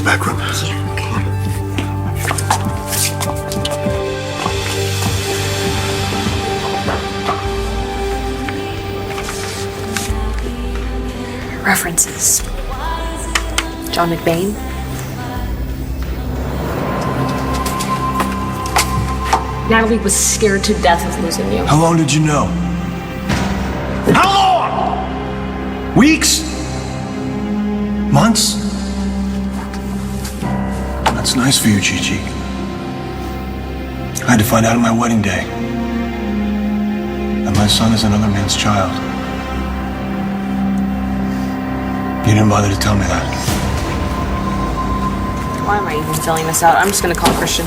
back room. Yeah, okay. References. John McBain. Natalie was scared to death of losing you. How long did you know? How long? Weeks? Months? That's nice for you, Gigi. I had to find out on my wedding day that my son is another man's child. You didn't bother to tell me that. Why am I even filling this out? I'm just gonna call Christian.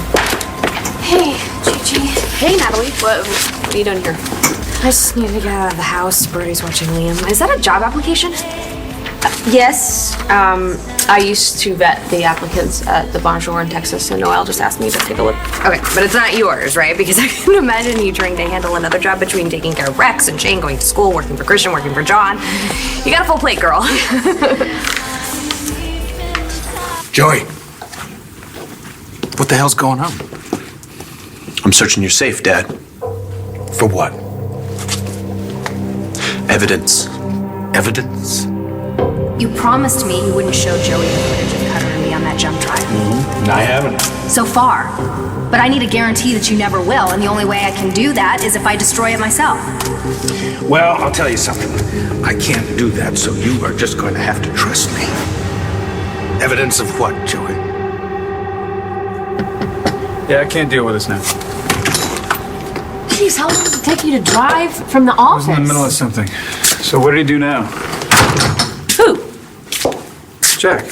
Hey, Gigi. Hey, Natalie. What are you doing here? I just need to get out of the house. Birdie's watching Liam. Is that a job application? Yes. I used to vet the applicants at the Bonjour in Texas, so Noelle just asked me to take a look. Okay, but it's not yours, right? Because I can imagine you trying to handle another job between taking care of Rex and Shane, going to school, working for Christian, working for John. You got a full plate, girl. Joey, what the hell's going on? I'm searching your safe, Dad. For what? Evidence. Evidence? You promised me you wouldn't show Joey the footage of Cutter and me on that jump drive. And I haven't. So far. But I need a guarantee that you never will, and the only way I can do that is if I destroy it myself. Well, I'll tell you something. I can't do that, so you are just going to have to trust me. Evidence of what, Joey? Yeah, I can't deal with this now. Jeez, how long did it take you to drive from the I office? was in the middle of something. So what did he do now? Who? Jack.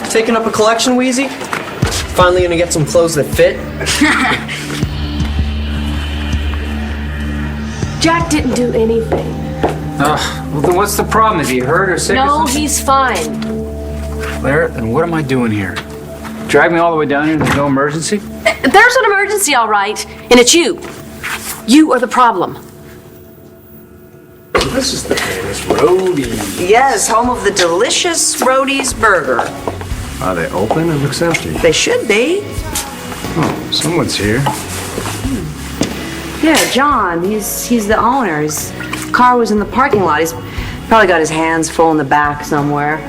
Taking up a collection, Wheezy? Finally gonna get some clothes that fit? Jack didn't do anything. Well, then what's the problem? Is he hurt or sick or No, something? he's fine. Claire, then what am I doing here? Drag me all the way down here? There's no emergency? There's an emergency, all right, and it's you. You are the problem. This is the famous Roadie. Yes, home of the delicious Roadie's Burger. Are they open? It looks empty. They should be. Oh, someone's here. Yeah, John. He's the owner. His car was in the parking lot. He's probably got his hands full in the back somewhere.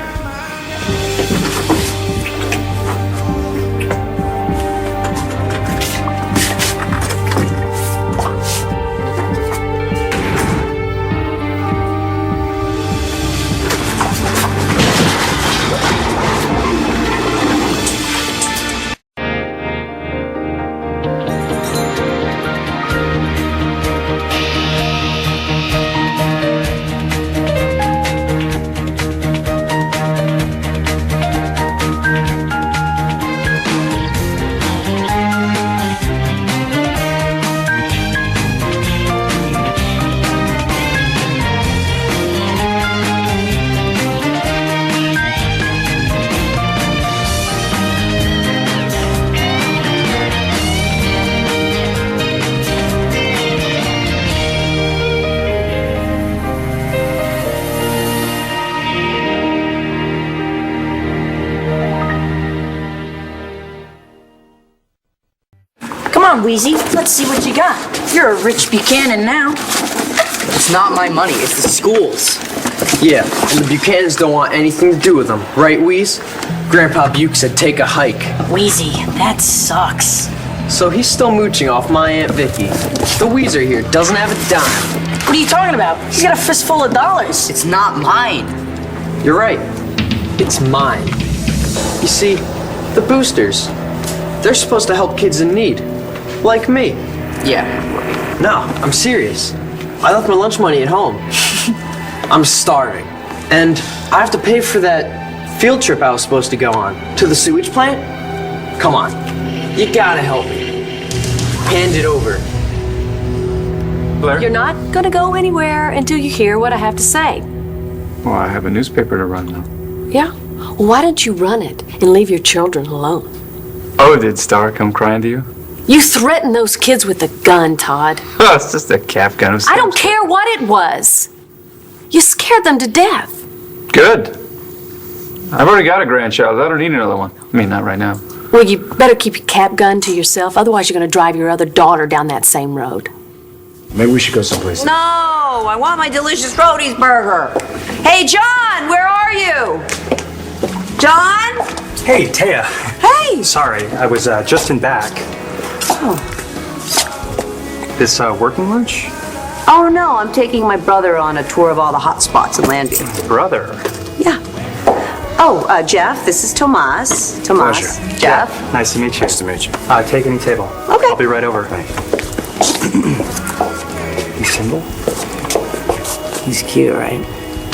Come on, Wheezy. Let's see what you got. You're a rich Buchanan now. It's not my money, it's the school's. Yeah, and the Buchanans don't want anything to do with them, right, Wheeze? Grandpa Buke said take a hike. Wheezy, that sucks. So he's still mooching off my Aunt Vicky. The Weezer here doesn't have a dime. What are you talking about? He's got a fistful of dollars. It's not mine. You're right. It's mine. You see, the boosters, they're supposed to help kids in need. Like me. Yeah. No, I'm serious. I left my lunch money at home. I'm starving. And I have to pay for that field trip I was supposed to go on. To the sewage plant? Come on. You gotta help me. Hand it over. Claire? You're not gonna go anywhere until you hear what I have to say. Well, I have a newspaper to run now. Yeah? Well, why don't you run it and leave your children alone? Oh, did Star come crying to you? You threatened those kids with a gun, Todd. Oh, it's just a cap gun. I don't care what it was. You scared them to death. Good. I've already got a grandchild. I don't need another one. I mean, not right now. Well, you better keep your cap gun to yourself. Otherwise, you're going to drive your other daughter down that same road. Maybe we should go someplace. No, I want my delicious Roadie's burger. Hey, John, where are you? John? Hey, Taya. Hey. Sorry, I was just in back. Oh. This working lunch? Oh, no, I'm taking my brother on a tour of all the hot spots in Landview. Brother. Yeah. Oh, Jeff, this is Tomas. Tomas. Pleasure. Jeff. Nice to meet you. Nice to meet you. Take any table. Okay. I'll be right over. He's single? He's cute, right?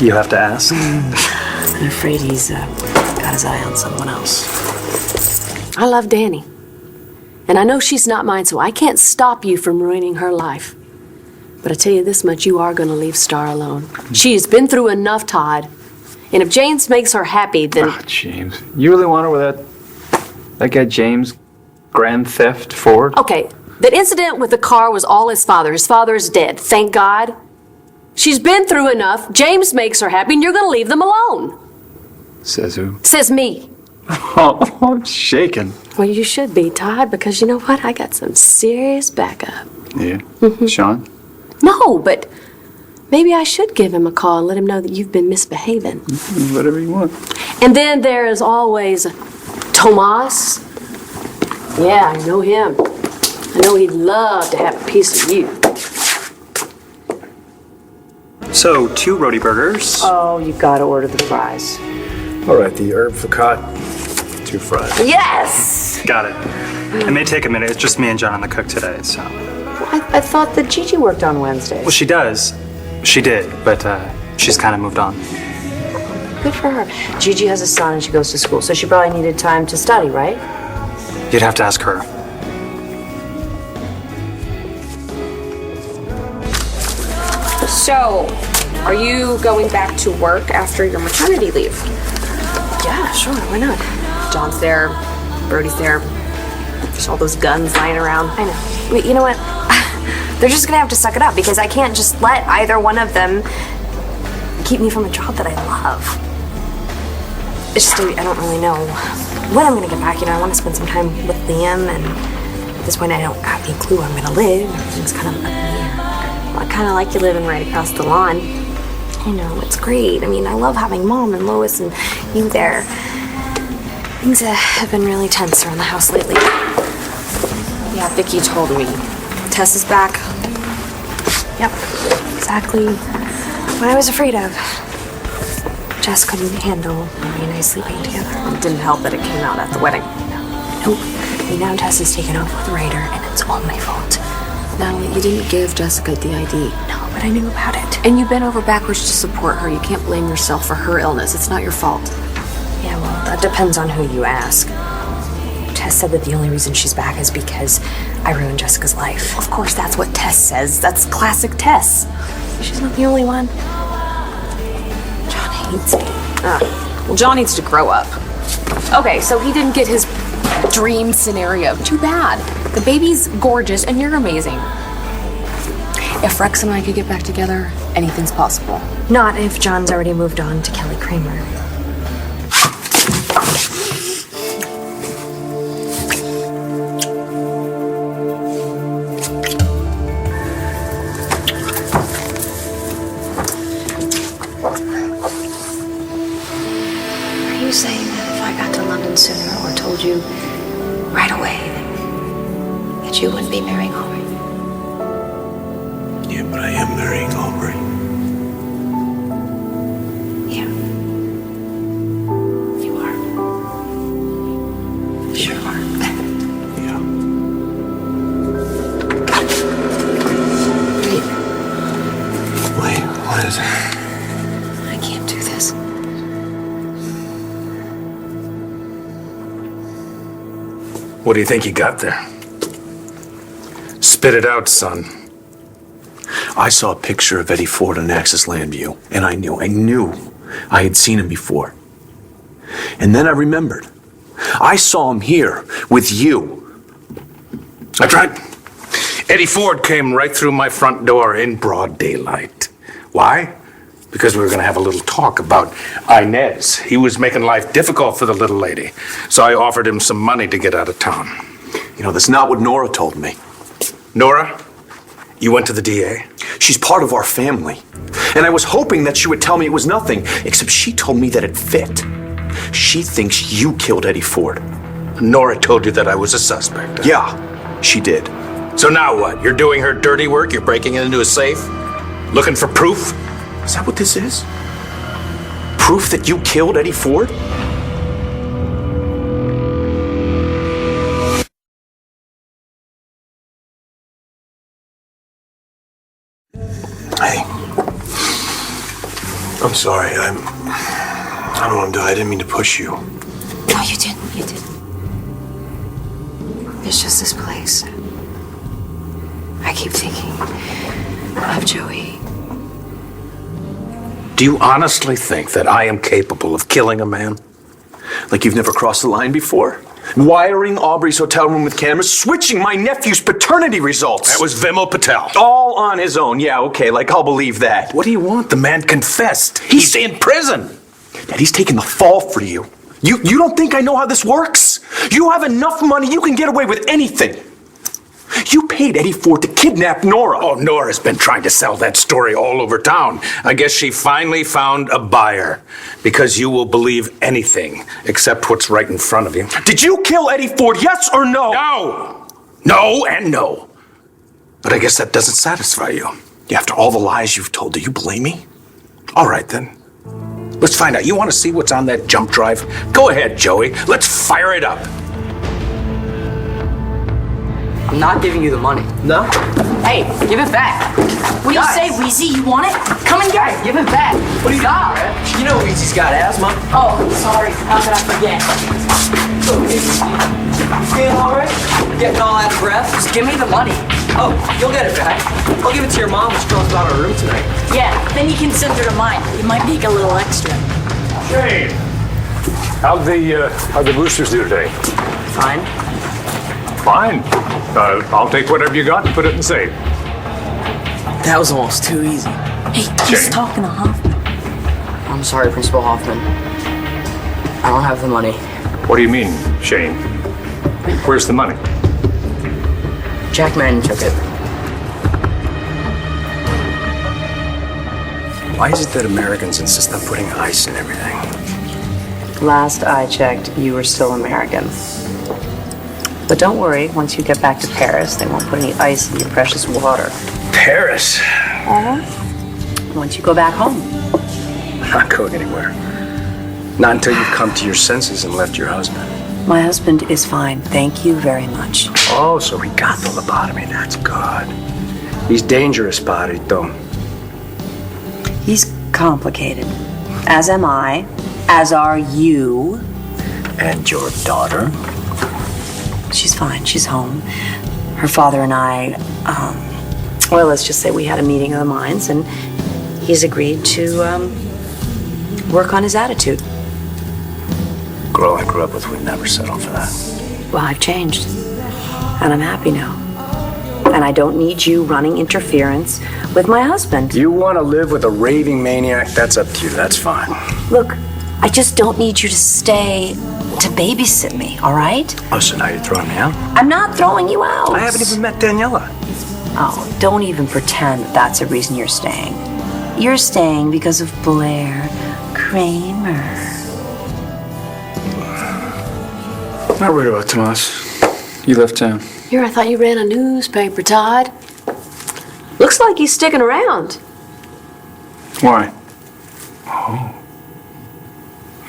You have to ask. I'm afraid he's got his eye on someone else. I love Danny. And I know she's not mine, so I can't stop you from ruining her life. But I tell you this much, you are going to leave Star alone. She has been through enough, Todd. And if James makes her happy, then... Oh, James. You really want her with that guy James, Grand Theft Ford? Okay, that incident with the car was all his father. His father is dead, thank God. She's been through enough. James makes her happy, and you're going to leave them alone. Says who? Says me. Oh, I'm shaking. Well, you should be, Todd, because you know what? I got some serious backup. Yeah. Sean? No, but maybe I should give him a call and let him know that you've been misbehaving. Whatever you want. And then there is always Tomas. Yeah, I know him. I know he'd love to have a piece of you. So, 2 roti burgers. Oh, you gotta order the fries. All right, the herb facade, 2 fries. Yes! Got it. It may take a minute. It's just me and John on the cook today, so. I thought that Gigi worked on Wednesdays. Well, she does. She did, but she's kind of moved on. Good for her. Gigi has a son and she goes to school, so she probably needed time to study, right? You'd have to ask her. So, are you going back to work after your maternity leave? Yeah, sure, why not? John's there, Brody's there. There's all those guns lying around. I know. But you know what? They're just gonna have to suck it up because I can't just let either one of them keep me from a job that I love. It's just, I don't really know when I'm gonna get back. You know, I want to spend some time with Liam, and at this point I don't have any clue where I'm gonna live. Everything's kind of up in the air. Well, I kind of like you living right across the lawn. I know, it's great. I mean, I love having Mom and Lois and you there. Things have been really tense around the house lately. Yeah, Vicky told me. Tess is back. Yep, exactly what I was afraid of. Jess couldn't handle Mary and I sleeping together. It didn't help that it came out at the wedding. Nope. I mean, now Tess has taken over with Ryder, and it's all my fault. Natalie, you didn't give Jessica the ID. No, but I knew about it. And you bent over backwards to support her. You can't blame yourself for her illness. It's not your fault. Yeah, well, that depends on who you ask. Tess said that the only reason she's back is because I ruined Jessica's life. Of course, that's what Tess says. That's classic Tess. She's not the only one. John hates me. Well, John needs to grow up. Okay, so he didn't get his dream scenario. Too bad. The baby's gorgeous and you're amazing. If Rex and I could get back together, anything's possible. Not if John's already moved on to Kelly Kramer. Are you saying that if I got to London sooner or told you right away that you wouldn't be marrying Aubrey? Yeah, but I am marrying Aubrey. Yeah. You are. Sure are. Yeah. Wait, what is it? I can't do this. What do you think you got there? Spit it out, son. I saw a picture of Eddie Ford on Access Landview, and I knew I had seen him before. And then I remembered. I saw him here with you. That's right. Eddie Ford came right through my front door in broad daylight. Why? Because we were going to have a little talk about Inez. He was making life difficult for the little lady. So I offered him some money to get out of town. You know, that's not what Nora told me. Nora, you went to the DA? She's part of our family. And I was hoping that she would tell me it was nothing, except she told me that it fit. She thinks you killed Eddie Ford. Nora told you that I was a suspect. Yeah, she did. So now what? You're doing her dirty work? You're breaking into a safe? Looking for proof? Is that what this is? Proof that you killed Eddie Ford? Hey. I'm sorry. I don't want to die. I didn't mean to push you. No, you didn't. You didn't. It's just this place. I keep thinking of Joey. Do you honestly think that I am capable of killing a man? Like you've never crossed the line before? Wiring Aubrey's hotel room with cameras, switching my nephew's paternity results. That was Vimal Patel. All on his own. Yeah, okay, like I'll believe that. What do you want? The man confessed. He's in prison. That he's taking the fall for you. You don't think I know how this works? You have enough money, you can get away with anything. You paid Eddie Ford to kidnap Nora. Oh, Nora's been trying to sell that story all over town. I guess she finally found a buyer. Because you will believe anything except what's right in front of you. Did you kill Eddie Ford, yes or no? No! No and no. But I guess that doesn't satisfy you. After all the lies you've told, do you blame me? All right, then. Let's find out. You want to see what's on that jump drive? Go ahead, Joey. Let's fire it up. I'm not giving you the money. No? Hey, give it back. What do you say, Weezy? You want it? Come and get it. Give it back. What do you got, Brad? You know Weezy's got asthma. Oh, sorry. How could I forget? Feeling all right? Getting all out of breath? Just give me the money. Oh, you'll get it back. I'll give it to your mom when she comes out of her room tonight. Yeah, then you can send her to mine. You might make a little extra. Shane, how'd the boosters do today? Fine. Fine. I'll take whatever you got and put it in safe. That was almost too easy. Hey, he's Shane. talking to Hoffman. I'm sorry, Principal Hoffman. I don't have the money. What do you mean, Shane? Where's the money? Jack Manning took it. Why is it that Americans insist on putting ice in everything? Last I checked, you were still American. But don't worry, once you get back to Paris, they won't put any ice in your precious water. Paris? Once you go back home. I'm not going anywhere. Not until you've come to your senses and left your husband. My husband is fine, thank you very much. Oh, so he got the lobotomy. That's good. He's dangerous, Barito. He's complicated. As am I. As are you. And your daughter? She's fine. She's home. Her father and I, well, let's just say we had a meeting of the minds, and he's agreed to work on his attitude. Girl I grew up with would never settle for that. Well, I've changed, and I'm happy now. And I don't need you running interference with my husband. You want to live with a raving maniac? That's up to you. That's fine. Look, I just don't need you to stay to babysit me, all right? Oh, so now you're throwing me out? I'm not throwing you out. I haven't even met Daniela. Oh, don't even pretend that that's a reason you're staying. You're staying because of Blair Kramer. Not worried about Tomas. You left town. Here, I thought you ran a newspaper, Todd. Looks like he's sticking around. Why? Oh.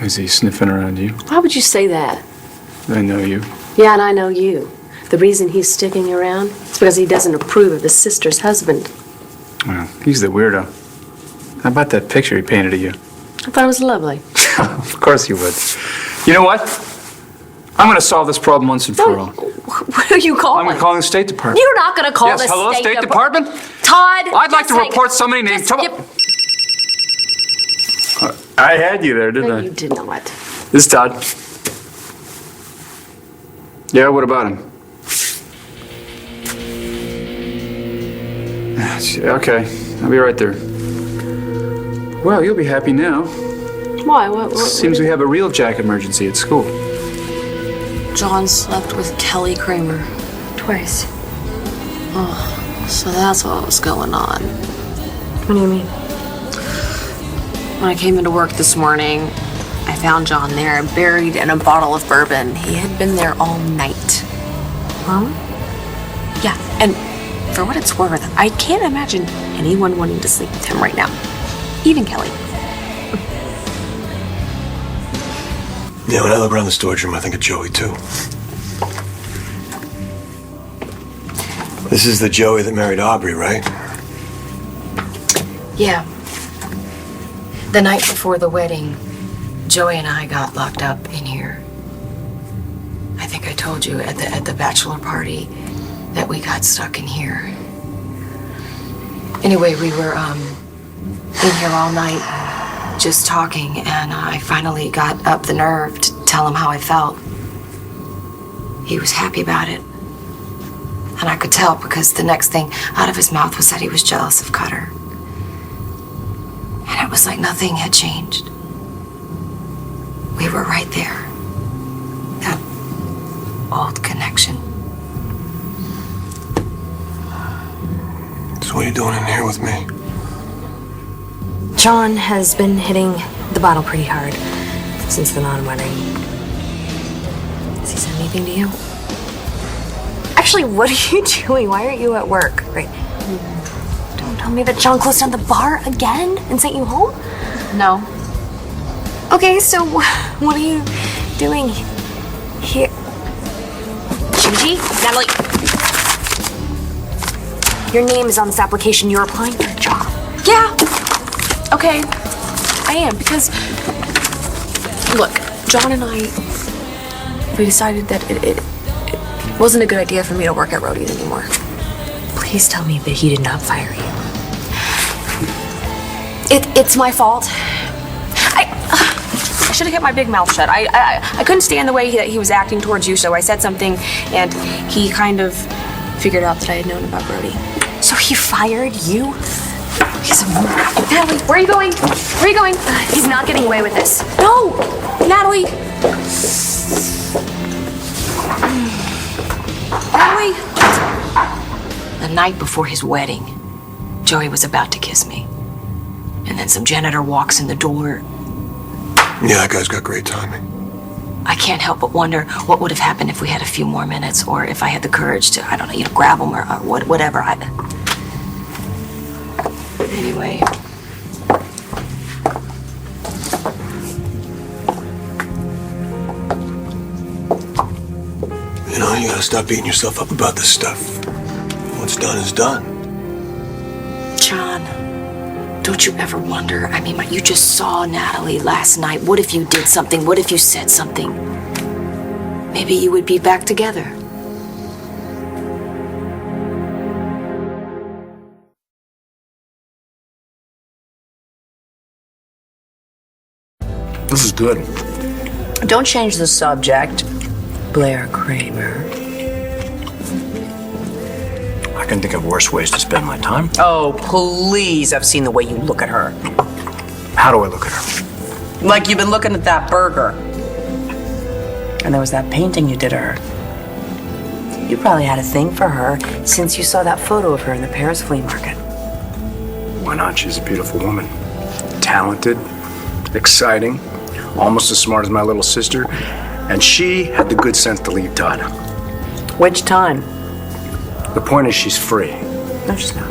Is he sniffing around you? Why would you say that? I know you. Yeah, and I know you. The reason he's sticking around is because he doesn't approve of his sister's husband. Well, he's the weirdo. How about that picture he painted of you? I thought it was lovely. Of course you would. You know what? I'm going to solve this problem once and for all. What are you calling? I'm going to call the State Department. You're not going to call Yes, the hello, State Department? Todd! I'd like to just hang report on. somebody named Just Tomas. I had you there, didn't No, I? you did not. This is Todd. Yeah, what about him? Okay, I'll be right there. Well, you'll be happy now. Why? What Seems we have a real Jack emergency at school. John slept with Kelly Kramer. Twice. Oh, so that's what was going on. What do you mean? When I came into work this morning, I found John there, buried in a bottle of bourbon. He had been there all night. Mom? Yeah, and for what it's worth, I can't imagine anyone wanting to sleep with him right now. Even Kelly. Yeah, when I look around the storage room, I think of Joey, too. This is the Joey that married Aubrey, right? Yeah. The night before the wedding, Joey and I got locked up in here. I think I told you at the bachelor party that we got stuck in here. Anyway, we were in here all night just talking, and I finally got up the nerve to tell him how I felt. He was happy about it. And I could tell because the next thing out of his mouth was that he was jealous of Cutter. And it was like nothing had changed. We were right there. That old connection. So what are you doing in here with me? John has been hitting the bottle pretty hard since the non-wedding. Has he said anything to you? Actually, what are you doing? Why aren't you at work? Right. Don't tell me that John closed down the bar again and sent you home? No. Okay, so what are you doing here? Gigi? Natalie? Your name is on this application. You're applying for a job. Yeah. Okay. I am, because look, John and I, we decided that it wasn't a good idea for me to work at Rhodey's anymore. Please tell me that he did not fire you. It's my fault. I should have kept my big mouth shut. I couldn't stand the way that he was acting towards you, so I said something, and he kind of figured out that I had known about Rhodey. So he fired you? He's a Natalie, where are you going? Where are you going? He's not getting away with this. No! Natalie! Natalie! The night before his wedding, Joey was about to kiss me. And then some janitor walks in the door. Yeah, that guy's got great timing. I can't help but wonder what would have happened if we had a few more minutes, or if I had the courage to, I don't know, grab him or whatever. Anyway. You know, you gotta stop beating yourself up about this stuff. What's done is done. John, don't you ever wonder? I mean, you just saw Natalie last night. What if you did something? What if you said something? Maybe you would be back together. This is good. Don't change the subject, Blair Kramer. I can think of worse ways to spend my time. Oh, please. I've seen the way you look at her. How do I look at her? Like you've been looking at that burger. And there was that painting you did of her. You probably had a thing for her since you saw that photo of her in the Paris flea market. Why not? She's a beautiful woman. Talented, exciting, almost as smart as my little sister. And she had the good sense to leave Todd. Which time? The point is she's free. No, she's not.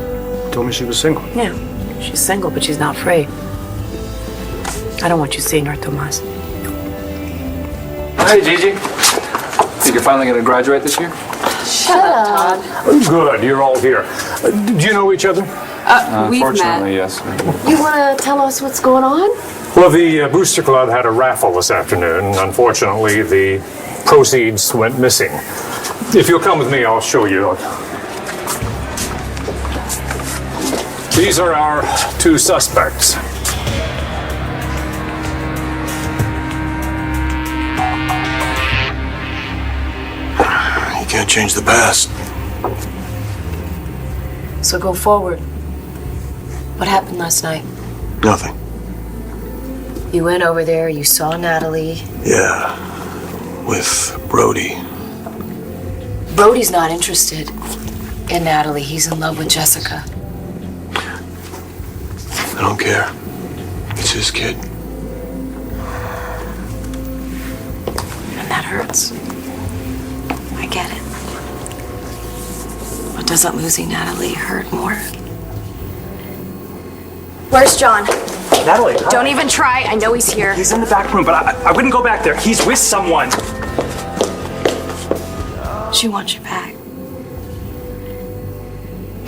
Told me she was single. Yeah, she's single, but she's not free. I don't want you seeing her, Tomas. Hey, Gigi. Think you're finally going to graduate this year? Good, you're all here. Do you know each other? We've met. Unfortunately, yes. You want to tell us what's going on? Well, the Booster Club had a raffle this afternoon. Unfortunately, the proceeds went missing. If you'll come with me, I'll show you. These are our two suspects. You can't change the past. So go forward. What happened last night? Nothing. You went over there, you saw Natalie. Yeah. With Brody. Brody's not interested in Natalie. He's in love with Jessica. I don't care. It's his kid. And that hurts. I get it. But doesn't losing Natalie hurt more? Where's John? Natalie, Don't even try. I know he's here. he's in the back room, but I wouldn't go back there. He's with someone. She wants you back.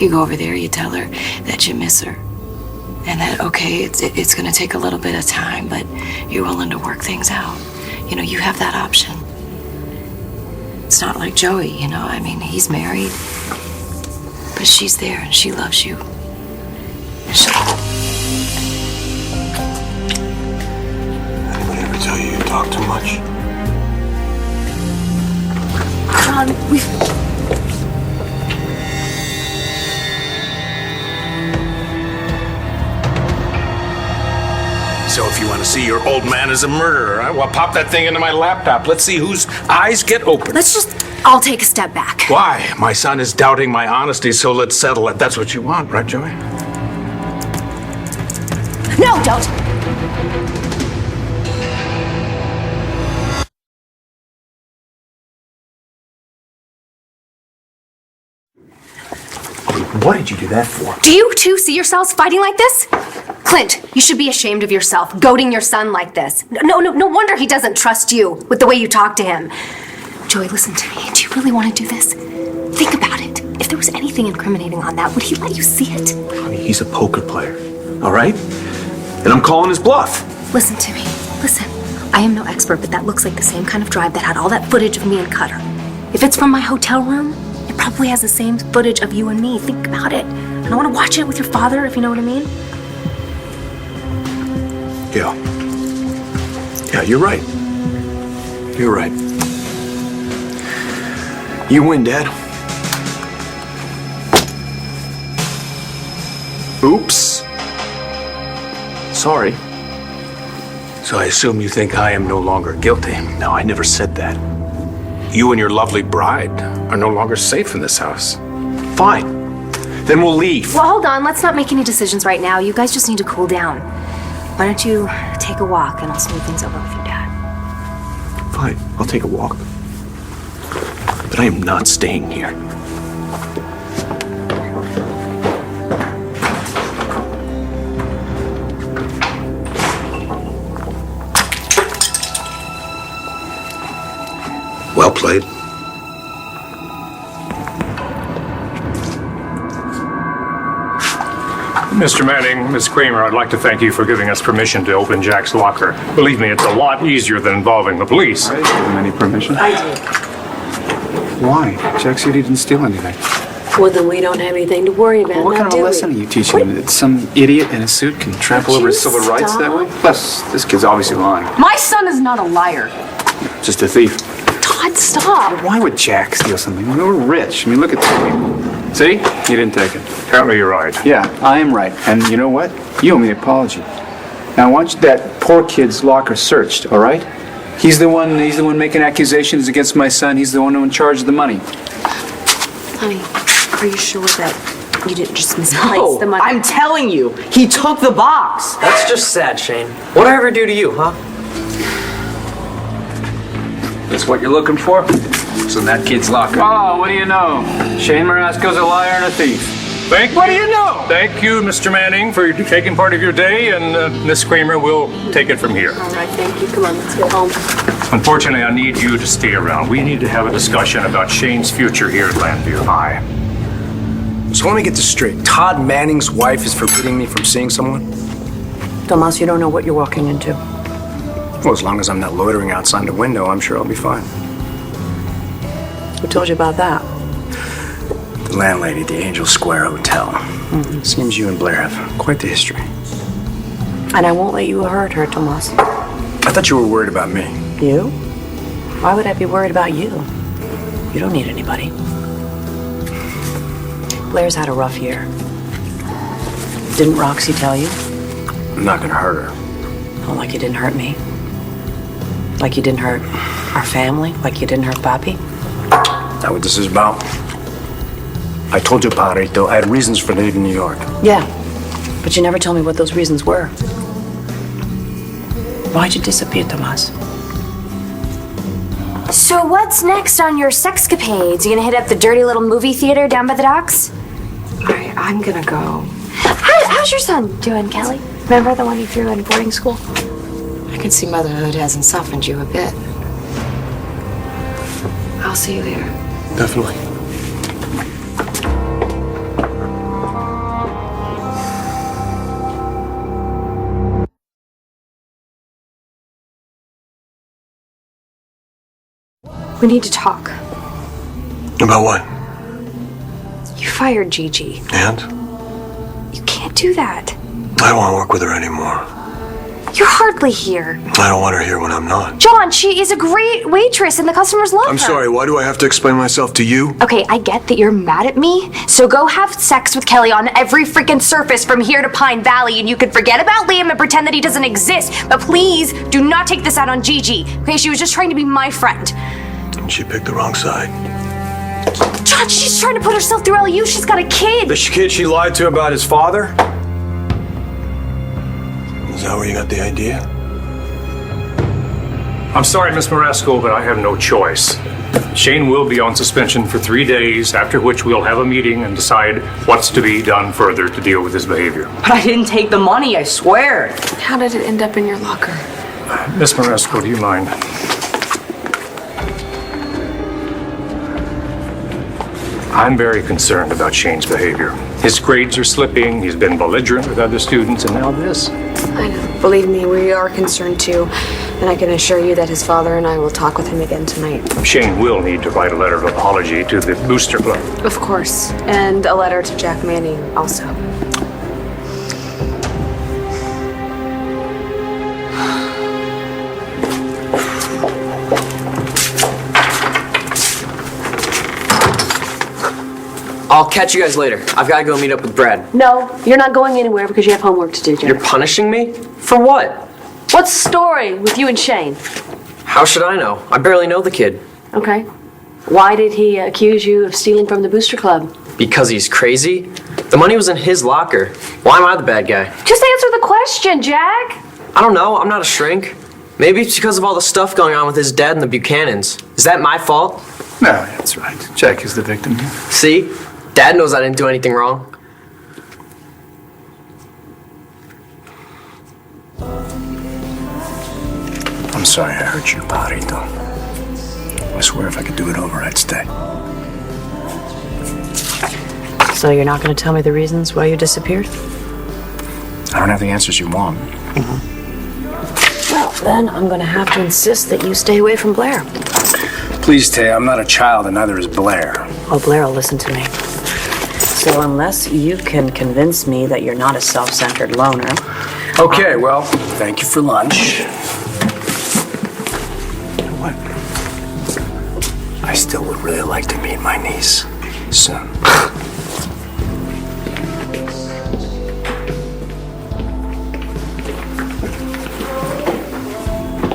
You go over there, you tell her that you miss her. And that, okay, it's gonna take a little bit of time, but you're willing to work things out. You know, you have that option. It's not like Joey, you know, I mean, he's married. But she's there and she loves you. Anybody ever tell you talk too much? John, we... So if you want to see your old man as a murderer, huh? Well, pop that thing into my laptop. Let's see whose eyes get open. Let's just all take a step back. Why? My son is doubting my honesty, so let's settle it. That's what you want, right, Joey? No, don't. What did you do that for? Do you two see yourselves fighting like this? Clint, you should be ashamed of yourself, goading your son like this. No wonder he doesn't trust you with the way you talk to him. Joey, listen to me. Do you really want to do this? Think about it. If there was anything incriminating on that, would he let you see it? Honey, he's a poker player, all right? And I'm calling his bluff. Listen to me. Listen. I am no expert, but that looks like the same kind of drive that had all that footage of me and Cutter. If it's from my hotel room, it probably has the same footage of you and me. Think about it. And I want to watch it with your father, if you know what I mean. Yeah, you're right. You're right. You win, Dad. Oops. Sorry. So I assume you think I am no longer guilty. No, I never said that. You and your lovely bride are no longer safe in this house. Fine. Then we'll leave. Well, hold on. Let's not make any decisions right now. You guys just need to cool down. Why don't you take a walk and I'll smooth things over with your dad. Fine, I'll take a walk. But I am not staying here. Well played. Mr. Manning, Miss Kramer, I'd like to thank you for giving us permission to open Jack's locker. Believe me, it's a lot easier than involving the police. I didn't give him any permission. I did. Why? Jack said he didn't steal anything. Well, then we don't have anything to worry about. Well, what kind of a lesson are you teaching him? That some idiot in a suit can trample over his civil rights that way? Plus, this kid's obviously lying. My son is not a liar. Just a thief. Todd, stop. Why would Jack steal something? We're rich. I mean, look at this people. See? He didn't take it. Apparently you're right. Yeah, I am right. And you know what? You owe me an apology. Now, I want that poor kid's locker searched, all right? He's the one making accusations against my son. He's the one who in charge of the money. Honey, are you sure that you didn't just misplace the money? I'm telling you, he took the box. That's just sad, Shane. What'd I ever do to you, huh? That's what you're looking for? It's in that kid's locker. Oh, what do you know? Shane Marasco's a liar and a thief. What do you know? Thank you, Mr. Manning, for taking part of your day, and Miss Kramer will take it from here. All right, thank you. Come on, let's get home. Unfortunately, I need you to stay around. We need to have a discussion about Shane's future here at Landview High. So let me get this straight. Todd Manning's wife is forbidding me from seeing someone? Tomas, you don't know what you're walking into. Well, as long as I'm not loitering outside the window, I'm sure I'll be fine. Who told you about that? The landlady at the Angel Square Hotel. Seems you and Blair have quite the history. And I won't let you hurt her, Tomas. I thought you were worried about me. You? Why would I be worried about you? You don't need anybody. Blair's had a rough year. Didn't Roxy tell you? I'm not gonna hurt her. Oh, like you didn't hurt me? Like you didn't hurt our family? Like you didn't hurt Papi? Is that what this is about? I told you, Pajarito, I had reasons for leaving New York. Yeah, but you never told me what those reasons were. Why'd you disappear, Tomas? So what's next on your sexcapades? You gonna hit up the dirty little movie theater down by the docks? All right, I'm gonna go. How's your son doing, Kelly? Remember the one you threw in boarding school? I can see motherhood hasn't softened you a bit. I'll see you later. Definitely. We need to talk. About what? You fired Gigi. And? You can't do that. I don't want to work with her anymore. You're hardly here. I don't want her here when I'm not. John, she is a great waitress and the customers love her. I'm sorry, why do I have to explain myself to you? Okay, I get that you're mad at me, so go have sex with Kelly on every freaking surface from here to Pine Valley, and you can forget about Liam and pretend that he doesn't exist. But please, do not take this out on Gigi. Okay, she was just trying to be my friend. And she picked the wrong side. John, she's trying to put herself through LU. She's got a kid. The kid she lied to about his father? Is that where you got the idea? I'm sorry, Miss Marasco, but I have no choice. Shane will be on suspension for 3 days, after which we'll have a meeting and decide what's to be done further to deal with his behavior. But I didn't take the money, I swear. How did it end up in your locker? Miss Marasco, do you mind? I'm very concerned about Shane's behavior. His grades are slipping, he's been belligerent with other students, and now this. I know. Believe me, we are concerned too. And I can assure you that his father and I will talk with him again tonight. Shane will need to write a letter of apology to the Booster Club. Of course. And a letter to Jack Manning also. I'll catch you guys later. I've got to go meet up with Brad. No, you're not going anywhere because you have homework to do, Jack. You're punishing me? For what? What's the story with you and Shane? How should I know? I barely know the kid. Okay. Why did he accuse you of stealing from the Booster Club? Because he's crazy? The money was in his locker. Why am I the bad guy? Just answer the question, Jack. I don't know. I'm not a shrink. Maybe it's because of all the stuff going on with his dad and the Buchanans. Is that my fault? No, that's right. Jack is the victim here. See? Dad knows I didn't do anything wrong. I'm sorry I hurt you, Pajarito. I swear if I could do it over, I'd stay. So you're not going to tell me the reasons why you disappeared? I don't have the answers you want. Well, then I'm going to have to insist that you stay away from Blair. Please, Tay, I'm not a child and neither is Blair. Oh, Blair will listen to me. So unless you can convince me that you're not a self-centered loner... Okay, well, thank you for lunch. You know what? I still would really like to meet my niece soon.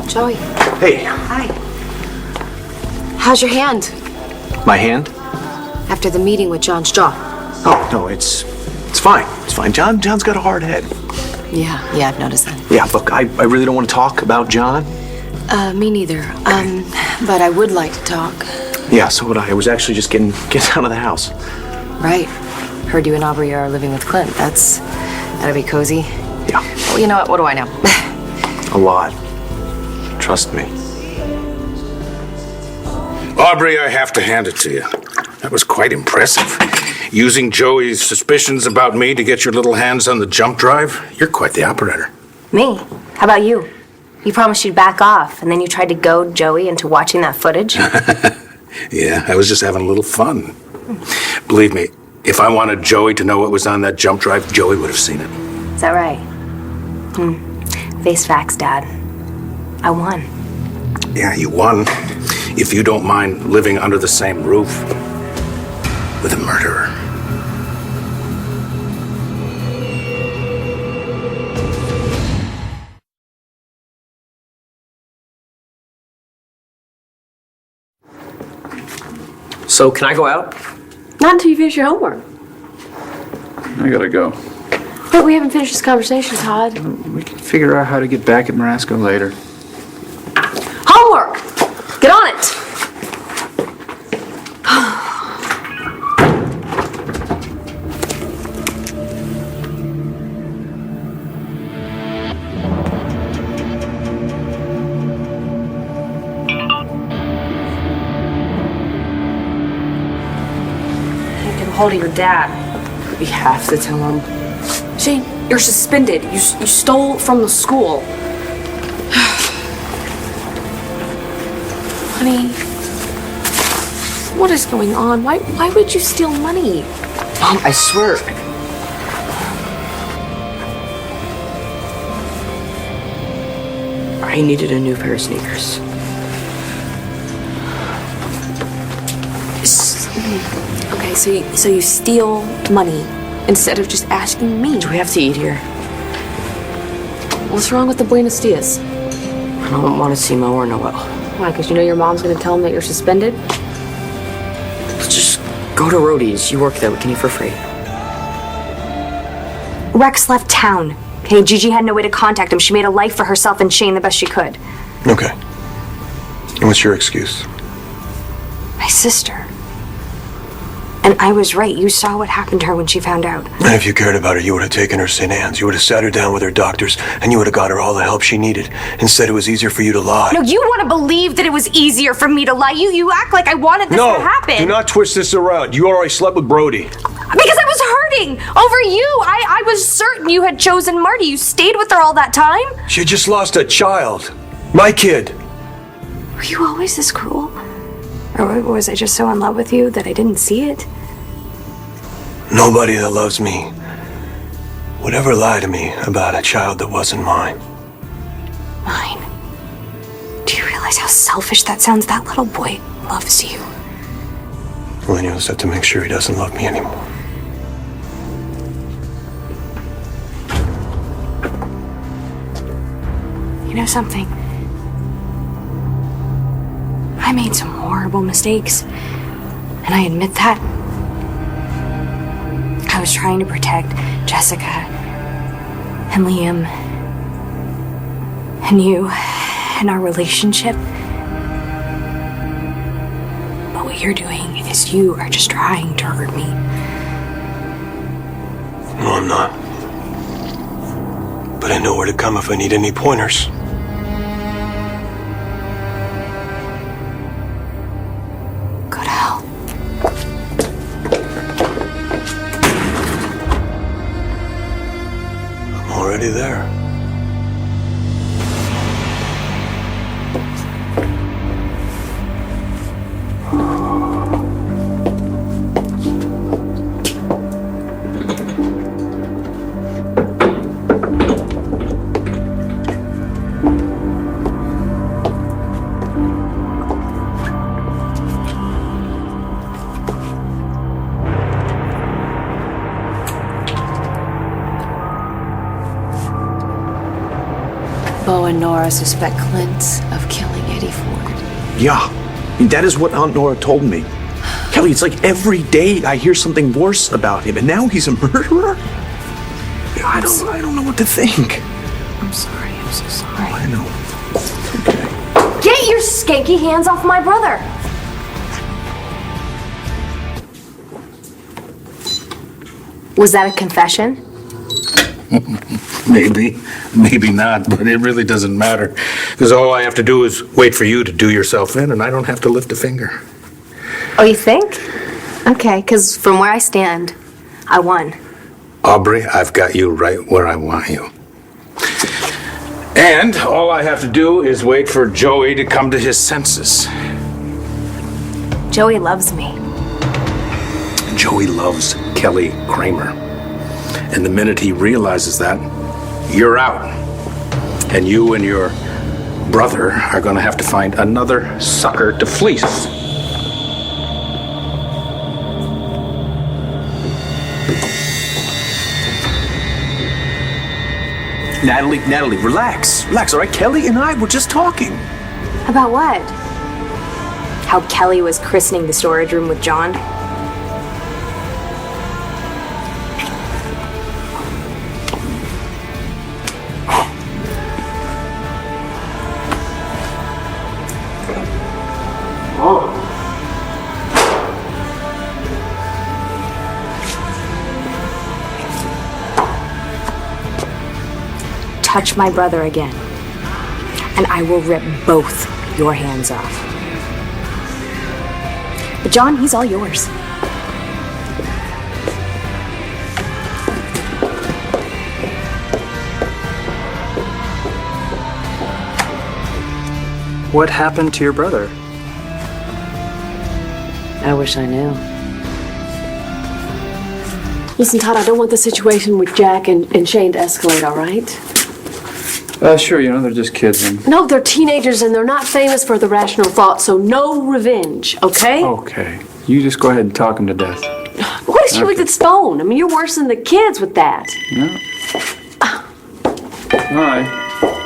Joey. Hey. Hi. How's your hand? My hand? After the meeting with John's jaw. Oh, no, it's fine. It's fine. John's got a hard head. Yeah, I've noticed that. Yeah, look, I really don't want to talk about John. Me neither. But I would like to talk. Yeah, so would I. I was actually just getting out of the house. Right. Heard you and Aubrey are living with Clint. That'll be cozy. Yeah. Well, you know what? What do I know? A lot. Trust me. Aubrey, I have to hand it to you. That was quite impressive. Using Joey's suspicions about me to get your little hands on the jump drive. You're quite the operator. Me? How about you? You promised you'd back off, and then you tried to goad Joey into watching that footage? Yeah, I was just having a little fun. Believe me, if I wanted Joey to know what was on that jump drive, Joey would have seen it. Is that right? Face facts, Dad. I won. Yeah, you won. If you don't mind living under the same roof with a murderer. So can I go out? Not until you finish your homework. I gotta go. But we haven't finished this conversation, Todd. We can figure out how to get back at Marasco later. Homework! Get on it! Get a hold of your dad. We have to tell him. Shane, you're suspended. You stole from the school. Honey, what is going on? Why would you steal money? Mom, I swear. I needed a new pair of sneakers. Okay, so you steal money instead of just asking me. Do we have to eat here? What's wrong with the Buenos Dias? I don't want to see Mo or Noel. Why? Because you know your mom's gonna tell them that you're suspended? Let's just go to Roadie's. You work there. We can eat for free. Rex left town. Okay, Gigi had no way to contact him. She made a life for herself and Shane the best she could. Okay. And what's your excuse? My sister. And I was right. You saw what happened to her when she found out. And if you cared about her, you would have taken her St. Anne's. You would have sat her down with her doctors, and you would have got her all the help she needed. Instead, it was easier for you to lie. No, you want to believe that it was easier for me to lie. You act like I wanted this to happen. Do not twist this around. You already slept with Brody. Because I was hurting over you. I was certain you had chosen Marty. You stayed with her all that time. She just lost a child. My kid. Were you always this cruel? Or was I just so in love with you that I didn't see it? Nobody that loves me would ever lie to me about a child that wasn't mine. Mine? Do you realize how selfish that sounds? That little boy loves you. Well, then you'll just have to make sure he doesn't love me anymore. You know something? I made some horrible mistakes, and I admit that. I was trying to protect Jessica and Liam and you and our relationship. But what you're doing is you are just trying to hurt me. No, I'm not. But I know where to come if I need any pointers. Go to hell. I'm already there. Bo and Nora suspect Clint of killing Eddie Ford. Yeah, that is what Aunt Nora told me. Kelly, it's like every day I hear something worse about him, and now he's a murderer? I don't know what to think. I'm sorry, I'm so sorry. I know. Get your skanky hands off my brother! Was that a confession? Maybe, maybe not, but it really doesn't matter. Because all I have to do is wait for you to do yourself in, and I don't have to lift a finger. Oh, you think? Okay, because from where I stand, I won. Aubrey, I've got you right where I want you. And all I have to do is wait for Joey to come to his senses. Joey loves me. Joey loves Kelly Kramer. And the minute he realizes that, you're out. And you and your brother are going to have to find another sucker to fleece. Natalie, relax. Relax, all right? Kelly and I were just talking. About what? how Kelly was christening the storage room with John? Touch my brother again, and I will rip both your hands off. But John, he's all yours. What happened to your brother? I wish I knew. Listen, Todd, I don't want the situation with Jack and Shane to escalate, all right? Sure, they're just kids. And... No, they're teenagers and they're not famous for the rational thought, so no revenge, okay? Okay. You just go ahead and talk them to death. What is she with its phone? I mean, you're worse than the kids with that. Yeah. All right.